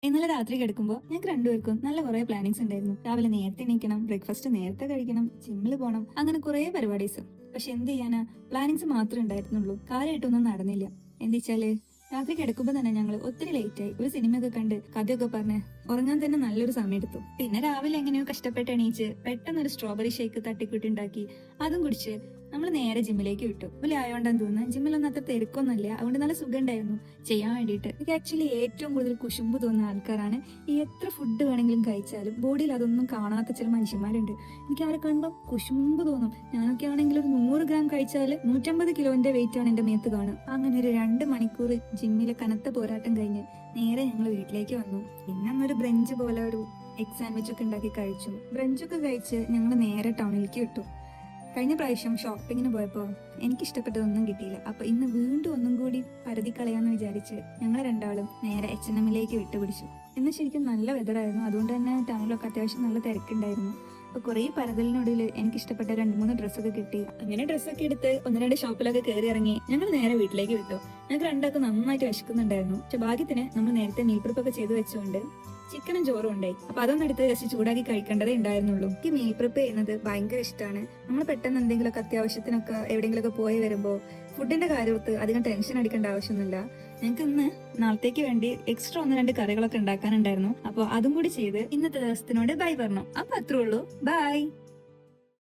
ഇന്നലെ രാത്രി കിടക്കുമ്പോൾ ഞങ്ങൾക്ക് രണ്ടുപേർക്കും നല്ല കുറെ പ്ലാനിങ്സ് ഉണ്ടായിരുന്നു. രാവിലെ നേരത്തെ എണീക്കണം, ബ്രേക്ക്ഫാസ്റ്റ് നേരത്തെ കഴിക്കണം, ജിമ്മിൽ പോകണം, അങ്ങനെ കുറെ പരിപാടീസ്. പക്ഷെ എന്ത് ചെയ്യാനാ, പ്ലാനിങ്സ് മാത്രമേ ഉണ്ടായിരുന്നുള്ളൂ. കാര്യമായിട്ടൊന്നും നടന്നില്ല. എന്താ രാത്രി കിടക്കുമ്പോ തന്നെ ഞങ്ങൾ ഒത്തിരി ലേറ്റ് ആയി. ഒരു സിനിമയൊക്കെ കണ്ട് കഥയൊക്കെ പറഞ്ഞ് ഉറങ്ങാൻ തന്നെ നല്ലൊരു സമയം എടുത്തു. പിന്നെ രാവിലെ എങ്ങനെയോ കഷ്ടപ്പെട്ട് എണീച്ച് പെട്ടെന്ന് ഒരു സ്ട്രോബെറി ഷേക്ക് തട്ടിക്കൂട്ടുണ്ടാക്കി അതും കുടിച്ച് നമ്മൾ നേരെ ജിമ്മിലേക്ക് വിട്ടു. പോലെ ആയോണ്ടെന്ന് തോന്നുന്നു ജിമ്മിലൊന്നും അത്ര തിരക്കൊന്നുമില്ല. അതുകൊണ്ട് നല്ല സുഖം ഉണ്ടായിരുന്നു ചെയ്യാൻ വേണ്ടിയിട്ട്. എനിക്ക് ആക്ച്വലി ഏറ്റവും കൂടുതൽ കുശുമ്പ് തോന്നുന്ന ആൾക്കാരാണ് ഈ എത്ര ഫുഡ് വേണമെങ്കിലും കഴിച്ചാലും ബോഡിയിൽ അതൊന്നും കാണാത്ത ചില മനുഷ്യന്മാരുണ്ട്. എനിക്ക് അവരെ കാണുമ്പോൾ കുശുമ്പ് തോന്നും. ഞാനൊക്കെ ആണെങ്കിൽ ഒരു 100 ഗ്രാം കഴിച്ചാൽ 150 കിലോന്റെ വെയിറ്റ് ആണ് എന്റെ മേത്ത് കാണുക. അങ്ങനെ ഒരു 2 മണിക്കൂർ ജിമ്മിലെ കനത്ത പോരാട്ടം കഴിഞ്ഞ് നേരെ ഞങ്ങൾ വീട്ടിലേക്ക് വന്നു. പിന്നെ അന്നൊരു ബ്രഞ്ച് പോലെ ഒരു എഗ് സാൻഡ്വിച്ച് ഒക്കെ ഉണ്ടാക്കി കഴിച്ചു. ബ്രഞ്ചൊക്കെ കഴിച്ച് ഞങ്ങൾ നേരെ ടൗണിലേക്ക് വിട്ടു. കഴിഞ്ഞ പ്രാവശ്യം ഷോപ്പിങ്ങിന് പോയപ്പോൾ എനിക്ക് ഇഷ്ടപ്പെട്ടതൊന്നും കിട്ടിയില്ല. അപ്പൊ ഇന്ന് വീണ്ടും ഒന്നും കൂടി പരതി കളയാന്ന് വിചാരിച്ച് ഞങ്ങൾ രണ്ടാളും നേരെ H&Mലേക്ക് വിട്ടുപിടിച്ചു. ഇന്ന് ശരിക്കും നല്ല വെതറായിരുന്നു. അതുകൊണ്ട് തന്നെ ടൗണിലൊക്കെ അത്യാവശ്യം നല്ല തിരക്കുണ്ടായിരുന്നു. അപ്പൊ കുറെ പരതലിനൊടുവിൽ എനിക്ക് ഇഷ്ടപ്പെട്ട 2-3 ഡ്രസ്സൊക്കെ കിട്ടി. അങ്ങനെ ഡ്രസ്സൊക്കെ എടുത്ത് 1-2 ഷോപ്പിലൊക്കെ കയറി ഇറങ്ങി ഞങ്ങൾ നേരെ വീട്ടിലേക്ക് വിട്ടു. ഞങ്ങൾക്ക് രണ്ടാൾക്ക് നന്നായിട്ട് വിശക്കുന്നുണ്ടായിരുന്നു. പക്ഷെ ഭാഗ്യത്തിന് നമ്മൾ നേരത്തെ മീൽ പ്രിപ്പ് ഒക്കെ ചെയ്തു വെച്ചുകൊണ്ട് ചിക്കനും ചോറും ഉണ്ടായി. അപ്പൊ അതൊന്നും എടുത്ത് ജസ്റ്റ് ചൂടാക്കി കഴിക്കേണ്ടതേ ഉണ്ടായിരുന്നുള്ളൂ. എനിക്ക് മീൽ പ്രിപ്പ് ചെയ്യുന്നത് ഭയങ്കര ഇഷ്ടമാണ്. നമ്മൾ പെട്ടെന്ന് എന്തെങ്കിലുമൊക്കെ അത്യാവശ്യത്തിനൊക്കെ എവിടെയെങ്കിലുമൊക്കെ പോയി വരുമ്പോൾ ഫുഡിന്റെ കാര്യത്ത് അധികം ടെൻഷൻ അടിക്കേണ്ട ആവശ്യമൊന്നുമില്ല. ഞങ്ങൾക്ക് ഇന്ന് നാളത്തേക്ക് വേണ്ടി എക്സ്ട്രാ 1-2 കറികളൊക്കെ ഉണ്ടാക്കാനുണ്ടായിരുന്നു. അപ്പൊ അതും കൂടി ചെയ്ത് ഇന്നത്തെ ദിവസത്തിനോട് ബൈ പറഞ്ഞു. അപ്പൊ അത്രേ ഉള്ളൂ. ബൈ.